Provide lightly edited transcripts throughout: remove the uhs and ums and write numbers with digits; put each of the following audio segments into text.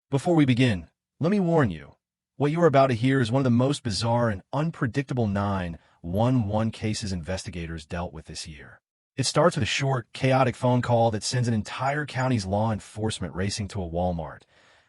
Before we begin, let me warn you, what you are about to hear is one of the most bizarre and unpredictable 911 cases investigators dealt with this year. It starts with a short, chaotic phone call that sends an entire county's law enforcement racing to a Walmart,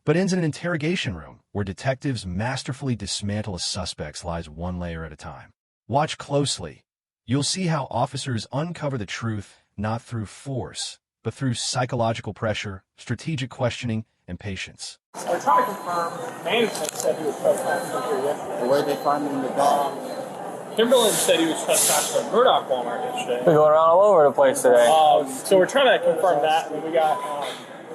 but ends in an interrogation room where detectives masterfully dismantle a suspect's lies one layer at a time. Watch closely. You'll see how officers uncover the truth not through force, but through psychological pressure, strategic questioning, and patience. So we're trying to confirm, management said he was trespassing here yesterday. Where did they find him in the bag? Kimberlyn said he was trespassing at Murdoch Walmart yesterday. We're going around all over the place today. So we're trying to confirm that. And we got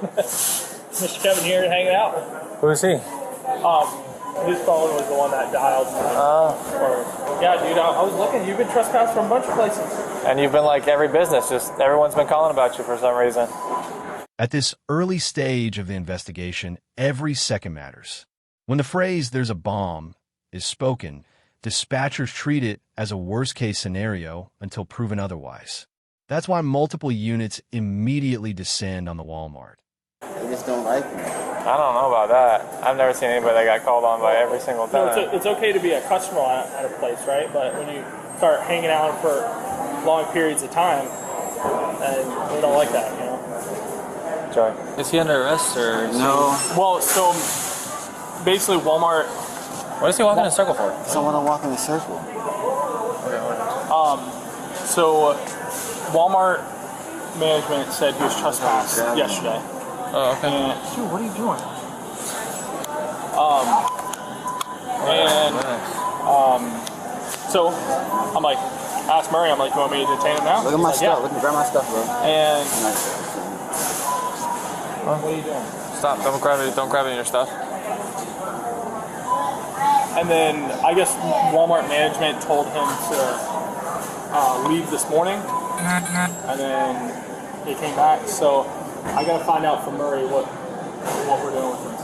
Mr. Kevin here hanging out. Who is he? His phone was the one that dialed. Yeah, dude, I was looking. You've been trespassed from a bunch of places. And you've been like every business, just everyone's been calling about you for some reason. At this early stage of the investigation, every second matters. When the phrase, "there's a bomb," is spoken, dispatchers treat it as a worst-case scenario until proven otherwise. That's why multiple units immediately descend on the Walmart. They just don't like me. I don't know about that. I've never seen anybody that got called on by every single time. No, it's okay to be a customer at a place, right? But when you start hanging out for long periods of time, and we don't like that, you know? Joy. Is he under arrest or? No. Well, so basically Walmart. What is he walking in a circle for? Someone to walk in a circle. So Walmart management said he was trespassed yesterday. Oh, okay. And, dude, what are you doing? So I'm like, ask Murray, I'm like, you want me to detain him now? Look at my He's stuff. like, Look, grab my stuff, bro. And Nice. what are you doing? Stop! Don't grab any of your stuff. And then I guess Walmart management told him to leave this morning, and then he came back. So I gotta find out from Murray what we're doing with him.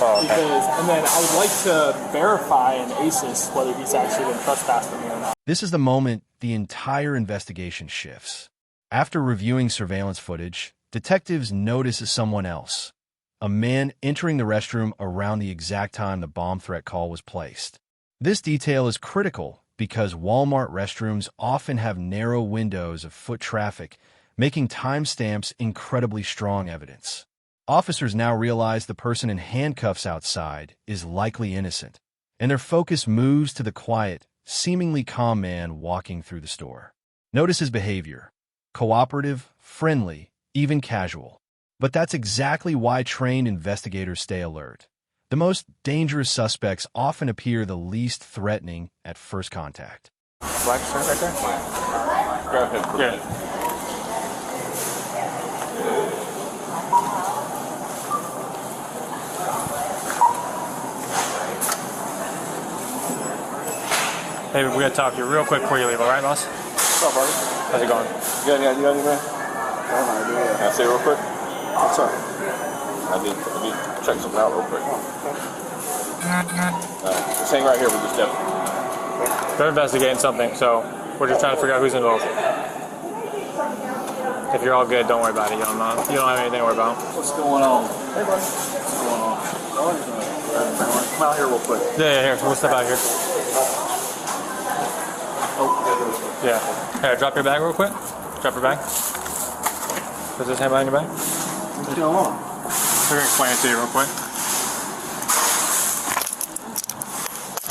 Oh, okay. And then I would like to verify in ACES whether he's actually been trespassing me or not. This is the moment the entire investigation shifts. After reviewing surveillance footage, detectives notice someone else, a man entering the restroom around the exact time the bomb threat call was placed. This detail is critical because Walmart restrooms often have narrow windows of foot traffic, making timestamps incredibly strong evidence. Officers now realize the person in handcuffs outside is likely innocent, and their focus moves to the quiet, seemingly calm man walking through the store. Notice his behavior: cooperative, friendly, even casual. But that's exactly why trained investigators stay alert. The most dangerous suspects often appear the least threatening at first contact. Black shirt right there? Grab him. Yeah. Hey, we gotta talk to you real quick before you leave, all right, boss? What's up, buddy? How's it going? You got any, man? Can I say real quick? What's up? I need to check something out real quick. Just hang right here with this deputy. They're investigating something, so we're just trying to figure out who's involved. If you're all good, don't worry about it. You don't have anything to worry about. What's going on? Hey, buddy. What's going on? Come out here real quick. Yeah, here. We'll step out here. Yeah. Here, drop your bag real quick. Drop your bag. Put this hand behind your back. What's going on? We're going to explain it to you real quick.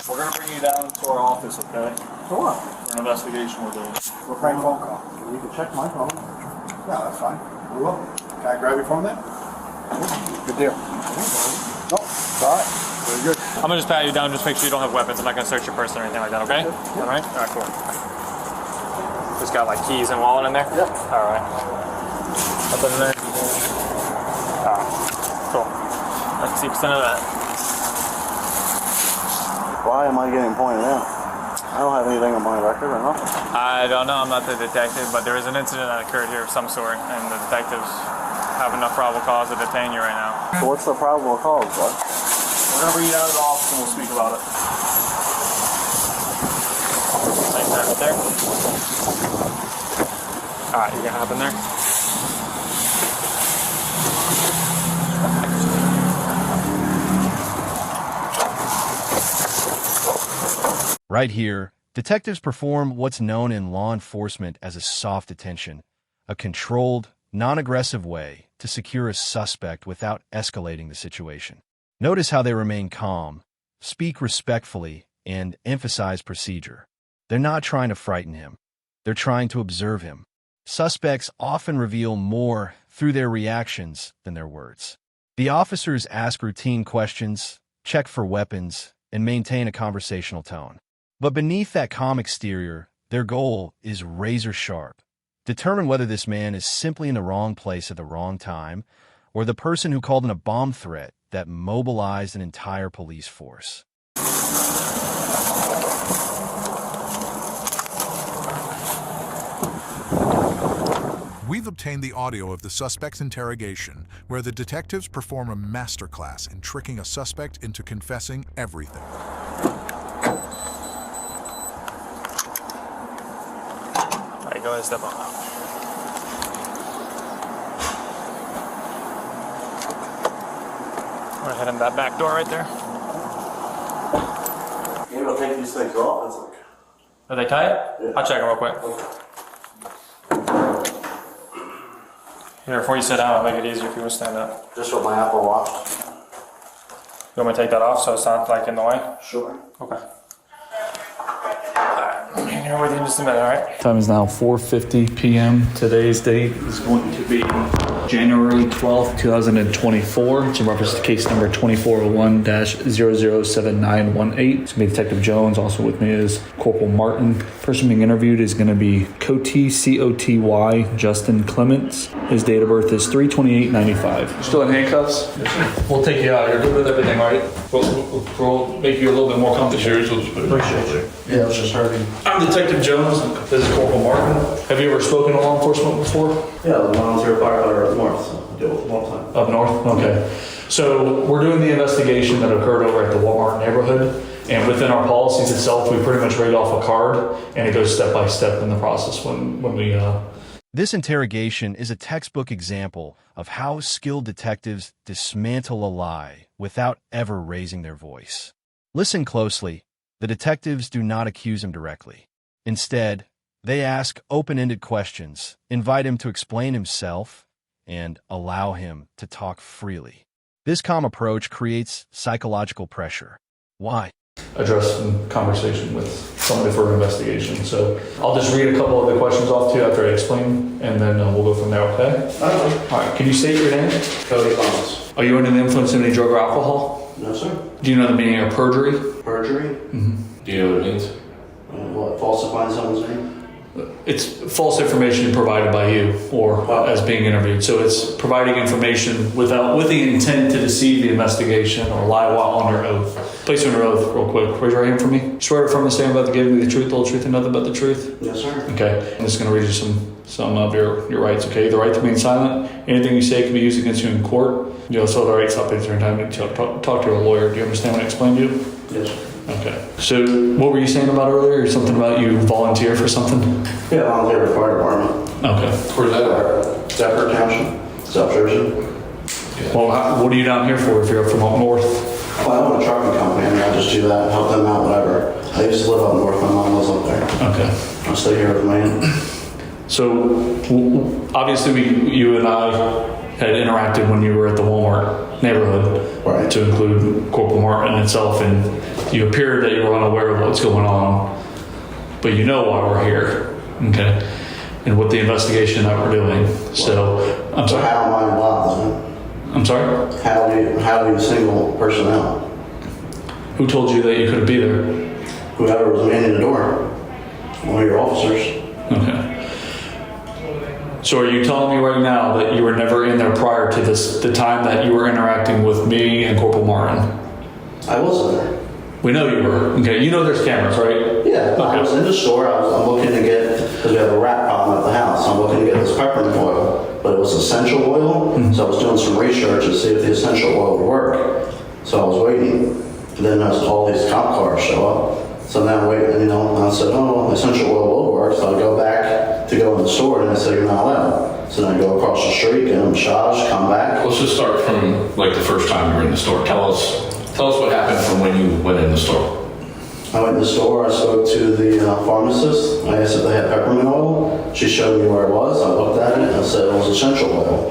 We're going to bring you down to our office, okay? For what? For an investigation we're doing. What kind of phone call? You can check my phone. Yeah, that's fine. We will. Can I grab your phone then? Good deal. No, it's all right. Very good. I'm going to just pat you down, just make sure you don't have weapons. I'm not going to search your person or anything like that, okay? All right? All right, cool. Just got like keys and wallet in there? Yep. All right. Nothing in there? All right. Cool. Let's see percent of that. Why am I getting pointed out? I don't have anything on my record or nothing. I don't know. I'm not the detective, but there is an incident that occurred here of some sort, and the detectives have enough probable cause to detain you right now. So what's the probable cause, bud? We're going to bring you down to the office and we'll speak about it. Thanks, right there. All right, you can hop in there. Right here, detectives perform what's known in law enforcement as a soft detention, a controlled, non-aggressive way to secure a suspect without escalating the situation. Notice how they remain calm, speak respectfully, and emphasize procedure. They're not trying to frighten him. They're trying to observe him. Suspects often reveal more through their reactions than their words. The officers ask routine questions, check for weapons, and maintain a conversational tone. But beneath that calm exterior, their goal is razor sharp. Determine whether this man is simply in the wrong place at the wrong time, or the person who called in a bomb threat that mobilized an entire police force. We've obtained the audio of the suspect's interrogation, where the detectives perform a masterclass in tricking a suspect into confessing everything. All right, go ahead and step on out. We're heading that back door right there. You able to take these things off? It's like... Are they tight? Yeah. I'll check them real quick. Here, before you sit down, I'll make it easier if you want to stand up. Just with my Apple Watch. You want me to take that off so it's not like in the way? Sure. Okay. I'm here with you in just a minute, all right? Time is now 4:50 p.m. Today's date is going to be January 12th, 2024. It's in reference to case number 2401-007918. It's me, Detective Jones. Also with me is Corporal Martin. The person being interviewed is going to be Coty, C-O-T-Y, Justin Clements. His date of birth is 3/28/95. You're still in handcuffs? Yes, sir. We'll take you out. You're good with everything, right? We'll make you a little bit more comfortable. Appreciate you. Yeah, it was just hurting. I'm Detective Jones. This is Corporal Martin. Have you ever spoken to law enforcement before? Yeah, the volunteer firefighter up north, so I deal with them all the time. Up north? Okay. So we're doing the investigation that occurred over at the Walmart neighborhood. And within our policies itself, we pretty much read off a card, and it goes step by step in the process when we... This interrogation is a textbook example of how skilled detectives dismantle a lie without ever raising their voice. Listen closely. The detectives do not accuse him directly. Instead, they ask open-ended questions, invite him to explain himself, and allow him to talk freely. This calm approach creates psychological pressure. Why? address in conversation with somebody for an investigation. So I'll just read a couple of the questions off to you after I explain, and then we'll go from there, okay? All right, can you state your name? Cody Thomas. Are you under the influence of any drug or alcohol? No, sir. Do you know the meaning of perjury? Perjury? Mm-hmm. Do you know what it means? What, falsifying someone's name? It's false information provided by you or as being interviewed. So it's providing information with the intent to deceive the investigation or lie while under oath. Place you under oath real quick. Raise your hand for me. Swear from the stand about to give me the truth, the whole truth, and nothing but the truth. Yes, sir. Okay. I'm just going to read you some of your rights. Okay. The right to remain silent. Anything you say can be used against you in court. You also have the right to stop answering time to talk to a lawyer. Do you understand what I explained to you? Yes, sir. Okay. So what were you saying about earlier? Something about you volunteer for something? Yeah, volunteer for fire department. Okay. Where's that at? Stafford Township, South Jersey. Well, what are you down here for if you're up from up north? Well, I own a trucking company. I mean, I just do that, help them out, whatever. I used to live up north. My mom lives up there. Okay. I stay here with man. So obviously you and I had interacted when you were at the Walmart neighborhood, Right. to include Corporal Martin itself, and you appeared that you were unaware of what's going on, but you know why we're here, okay, and what the investigation that we're doing. So I'm So sorry. how am I involved in it? I'm sorry. How do you single personnel? Who told you that you couldn't be there? Whoever was manning the door. One of your officers. Okay. So are you telling me right now that you were never in there prior to the time that you were interacting with me and Corporal Martin? I wasn't there. We know you were. Okay, you know there's cameras, right? Yeah, I was in the store. I'm looking to get, because we have a rat problem at the house, I'm looking to get this peppermint oil, but it was essential oil, so I was doing some research to see if the essential oil would work. So I was waiting. And then all these cop cars show up. So now I'm waiting, and I said, oh, essential oil will work. So I go back to go in the store, and they said, you're not allowed. So then I go across the street, get them charged, come back. Let's just start from like the first time you were in the store. Tell us what happened from when you went in the store. I went to the store, I spoke to the pharmacist. I asked if they had peppermint oil. She showed me where it was. I looked at it and I said it was essential oil.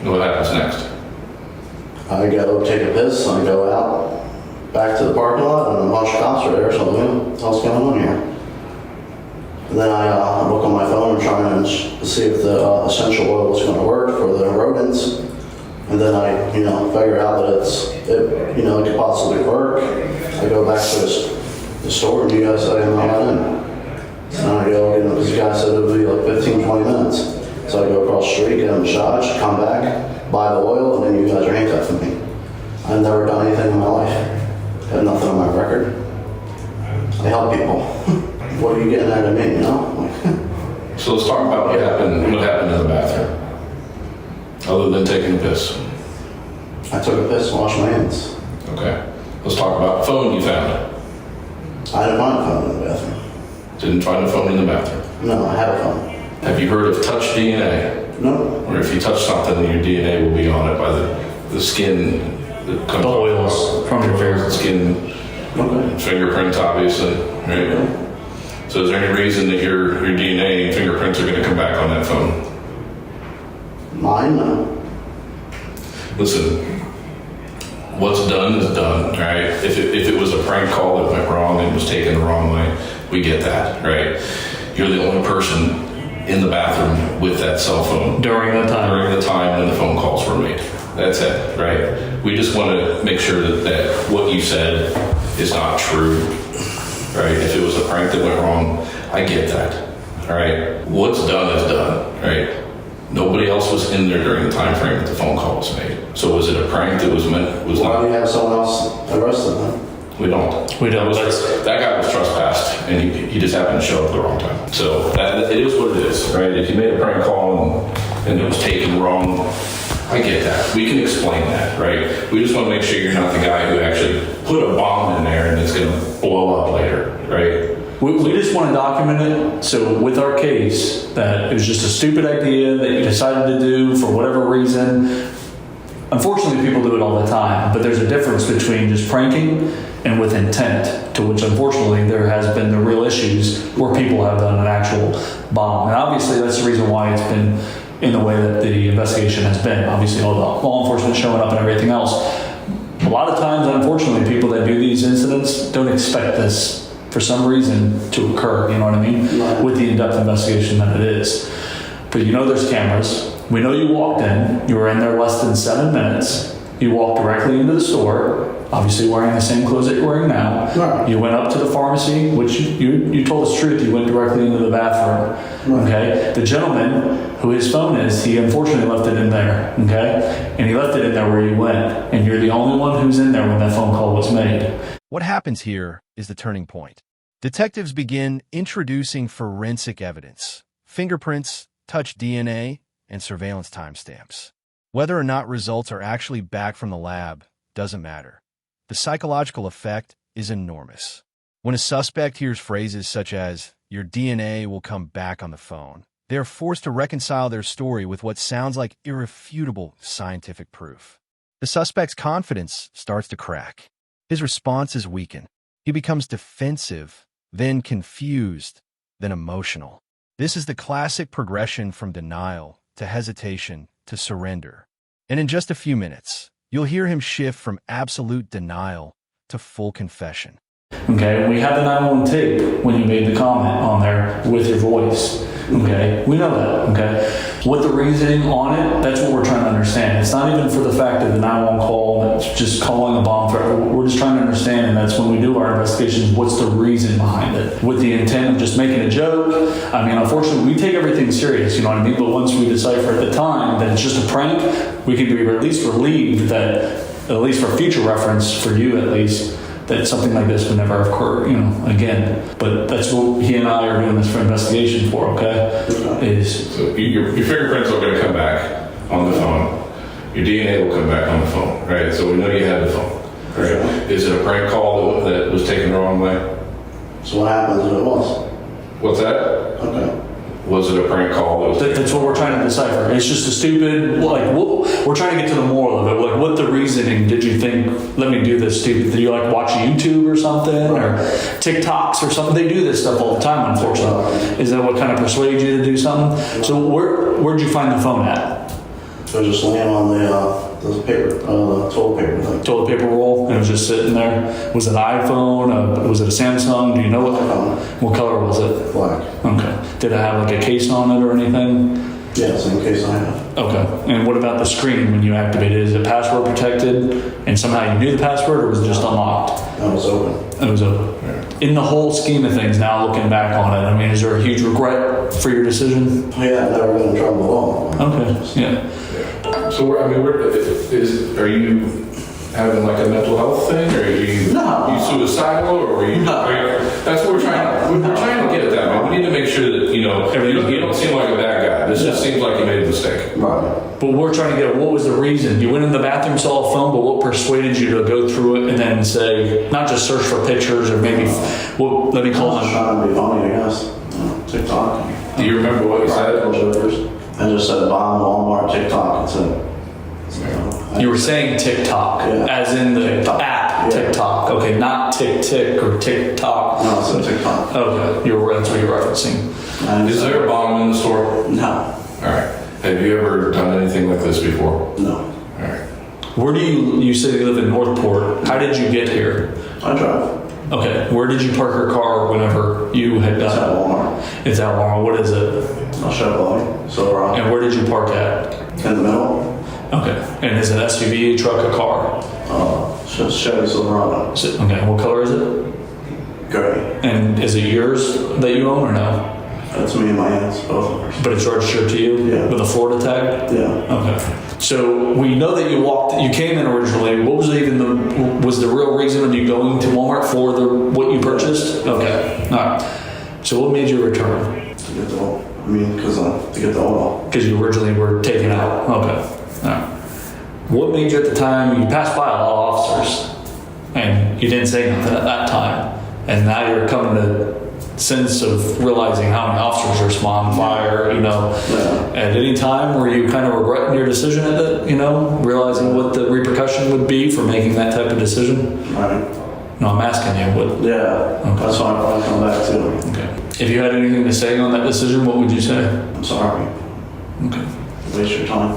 What happens next? I go take a piss, I go out back to the parking lot, and a bunch of cops are there, so what else going on here? And then I look on my phone and try and see if the essential oil was going to work for the rodents. And then I, figure out that it could possibly work. I go back to the store and you guys say I'm not in. And I go, because the guy said it would be like 15, 20 minutes. So I go across the street, get him charged, come back, buy the oil, and then you guys are handcuffing me. I've never done anything in my life. Had nothing on my record. I help people. What are you getting at me, So let's talk about what happened in the bathroom. Other than taking a piss. I took a piss and washed my hands. Okay. Let's talk about the phone you found. I didn't find a phone in the bathroom. Didn't find a phone in the bathroom. No, I had a phone. Have you heard of touch DNA? No. Or if you touch something, your DNA will be on it by the skin that comes The oils from your the skin, Okay. fingerprints, obviously. Right? So is there any reason that your DNA and fingerprints are going to come back on that phone? Mine, no. Listen, what's done is done, right? If it was a prank call that went wrong and was taken the wrong way, we get that, right? You're the only person in the bathroom with that cell phone During the time when the phone calls were made. That's it, right? We just want to make sure that what you said is not true, right? If it was a prank that went wrong, I get that, all right? What's done is done, right? Nobody else was in there during the time frame that the phone call was made. So was it a prank that was Why not? do you have someone else arrested then? We don't. That guy was trespassed, and he just happened to show up at the wrong time. So it is what it is, right? If you made a prank call and it was taken wrong, I get that. We can explain that, right? We just want to make sure you're not the guy who actually put a bomb in there and it's going to blow up later, right? We just want to document it, so with our case, that it was just a stupid idea that you decided to do for whatever reason. Unfortunately, people do it all the time, but there's a difference between just pranking and with intent, to which unfortunately there has been the real issues where people have done an actual bomb. And obviously that's the reason why it's been in the way that the investigation has been. Obviously all the law enforcement showing up and everything else. A lot of times, unfortunately, people that do these incidents don't expect this for some reason to occur, you know what I mean? Right. With the in-depth investigation that it is. But there's cameras. We know you walked in. You were in there less than 7 minutes. You walked directly into the store, obviously wearing the same clothes that you're wearing now. Right. You went up to the pharmacy, which you told us the truth. You went directly into the bathroom. Right. Okay. The gentleman who his phone is, he unfortunately left it in there. Okay. And he left it in there where you went. And you're the only one who's in there when that phone call was made. What happens here is the turning point. Detectives begin introducing forensic evidence, fingerprints, touch DNA, and surveillance timestamps. Whether or not results are actually back from the lab doesn't matter. The psychological effect is enormous. When a suspect hears phrases such as, "Your DNA will come back on the phone," they are forced to reconcile their story with what sounds like irrefutable scientific proof. The suspect's confidence starts to crack. His responses weaken. He becomes defensive, then confused, then emotional. This is the classic progression from denial to hesitation to surrender. And in just a few minutes, you'll hear him shift from absolute denial to full confession. Okay, we have the 911 tape when you made the comment on there with your voice. Okay, we know that. Okay, what the reasoning on it, that's what we're trying to understand. It's not even for the fact of the 911 call, that's just calling a bomb threat. We're just trying to understand, and that's when we do our investigations, what's the reason behind it? With the intent of just making a joke. I mean, unfortunately, we take everything serious, you know what I mean? But once we decipher at the time that it's just a prank, we can be at least relieved that, at least for future reference, for you at least, that something like this would never occur, again. But that's what he and I are doing this for investigation for, okay? So your fingerprints are going to come back on the phone. Your DNA will come back on the phone, right? So we know you had the phone, right? Is it a prank call that was taken the wrong way? So what happens if it was? What's that? Okay. Was it a prank call? That's what we're trying to decipher. It's just a stupid, like, we're trying to get to the moral of it. Like, what the reasoning did you think, let me do this stupid? Did you like watch YouTube or something? Or TikToks or something? They do this stuff all the time, unfortunately. Is that what kind of persuaded you to do something? So where'd you find the phone at? So just laying on the paper, the toilet paper thing. Toilet paper roll, and it was just sitting there. Was it an iPhone? Was it a Samsung? Do you know what color was it? Black. Okay. Did it have like a case on it or anything? Yeah, same case I have. Okay. And what about the screen when you activated it? Is it password protected and somehow you knew the password, or was it just unlocked? That was open. It was open. In the whole scheme of things, now looking back on it, I mean, is there a huge regret for your decision? Yeah, I've never been in trouble at all. Okay. Yeah. So, are you having like a mental health thing, or are you suicidal, or are you? That's what we're trying to get at that, man. We need to make sure that, you don't seem like a bad guy. This just seems like you made a mistake. Right. But we're trying to get, what was the reason? You went in the bathroom, saw a phone, but what persuaded you to go through it and then say, not just search for pictures or maybe, let me call I'm him. trying to be funny, I guess. TikTok. Do you remember what you said? I just said bomb, Walmart, TikTok. It's You were saying TikTok, as in the TikTok. app TikTok. Okay, not Tick or TikTok. No, it's a TikTok. Okay, that's what you're referencing. And Is there a bomb in the store? No. All right. Have you ever done anything like this before? No. All right. Where do you said you live in Northport. How did you get here? I drive. Okay, where did you park your car whenever you had It's at done Walmart. it? It's at Walmart. What is it? I'll Chevrolet. Silverado. And where did you park at? In the middle. Okay, and is it an SUV, truck, a car? Chevy Silverado. Okay, what color is it? Gray. And is it yours that you own or no? That's me and my aunts, both of us. But it's registered to you? Yeah. With a Florida tag? Yeah. Okay. So we know that you came in originally. What was was the real reason of you going to Walmart for what you purchased? Okay. All right. So what made you return? To get the oil. To get the oil. Because you originally were taken out. Okay. All right. What made you at the time, you passed by a lot of officers and you didn't say nothing at that time. And now you're coming to sense of realizing how many officers are spawned fire, At any time were you kind of regretting your decision at that, realizing what the repercussion would be for making that type of decision? Right. No, I'm asking you what. Yeah. Okay. That's why I probably come back to. Okay. If you had anything to say on that decision, what would you say? I'm sorry. Okay. Waste your time.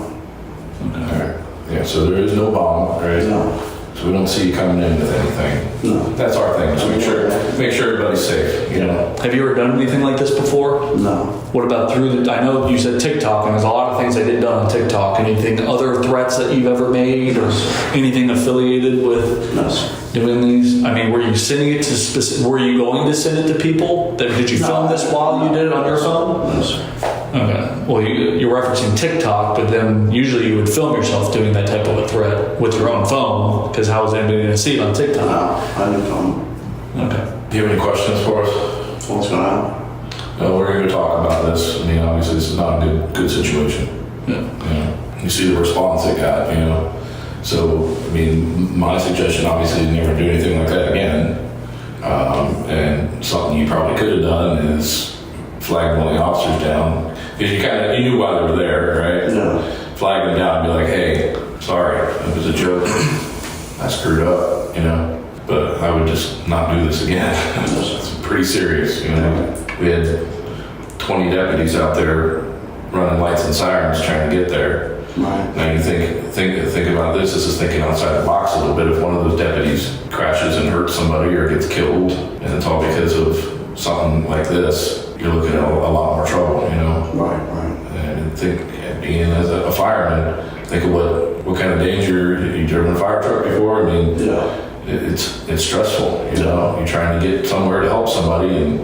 All right. Yeah, so there is no bomb, right? No. So we don't see you coming in with anything. No. That's our thing. Just make sure everybody's safe, Have you ever done anything like this before? No. What about I know you said TikTok, and there's a lot of things I did done on TikTok. Anything, other threats that you've ever made, or anything affiliated with doing these? I mean, were you sending it to were you going to send it to people? Did you film this while you did it on your phone? No, sir. Okay. Well, you're referencing TikTok, but then usually you would film yourself doing that type of a threat with your own phone, because how is anybody going to see it on TikTok? No, I didn't film. Okay. Do you have any questions for us? What's going on? No, we're going to talk about this. I mean, obviously, this is not a good situation. Yeah. You see the response it got, So, I mean, my suggestion, obviously, is never do anything like that again. And something you probably could have done is flag one of the officers down. Because you knew why they were there, right? Yeah. Flag them down and be like, hey, sorry, it was a joke. I screwed up, But I would just not do this again. It's pretty serious, We had 20 deputies out there running lights and sirens trying to get there. Right. Now you think about this. This is thinking outside the box a little bit. If one of those deputies crashes and hurts somebody or gets killed, and it's all because of something like this, you're looking at a lot more trouble, Right. And being as a fireman, think of what kind of danger. You've driven a fire truck before. I mean, Yeah. it's stressful. You're trying to get somewhere to help somebody, and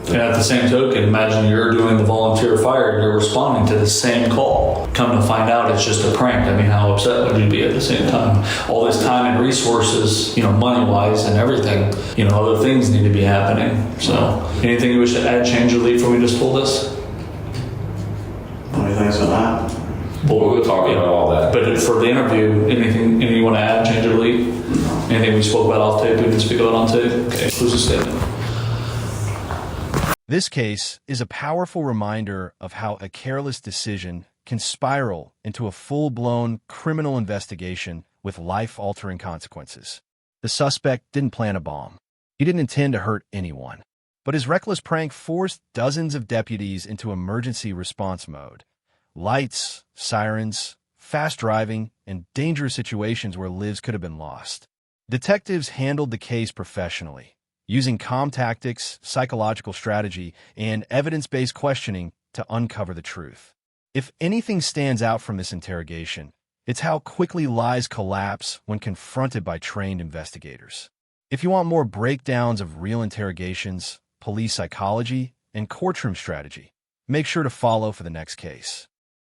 And at the same token, imagine you're doing the volunteer fire and you're responding to the same call. Come to find out it's just a prank. I mean, how upset would you be at the same time? All this time and resources, money-wise and everything, other things need to be happening. So, anything you wish to add, change, or leave from we just told us? What do you think's going to happen? we'll go talk about all that. But for the interview, anything you want to add, change, or leave? Anything we spoke about off tape, we can speak about on tape? Okay, close the statement. This case is a powerful reminder of how a careless decision can spiral into a full-blown criminal investigation with life-altering consequences. The suspect didn't plant a bomb. He didn't intend to hurt anyone. But his reckless prank forced dozens of deputies into emergency response mode. Lights, sirens, fast driving, and dangerous situations where lives could have been lost. Detectives handled the case professionally, using calm tactics, psychological strategy, and evidence-based questioning to uncover the truth. If anything stands out from this interrogation, it's how quickly lies collapse when confronted by trained investigators. If you want more breakdowns of real interrogations, police psychology, and courtroom strategy, make sure to follow for the next case.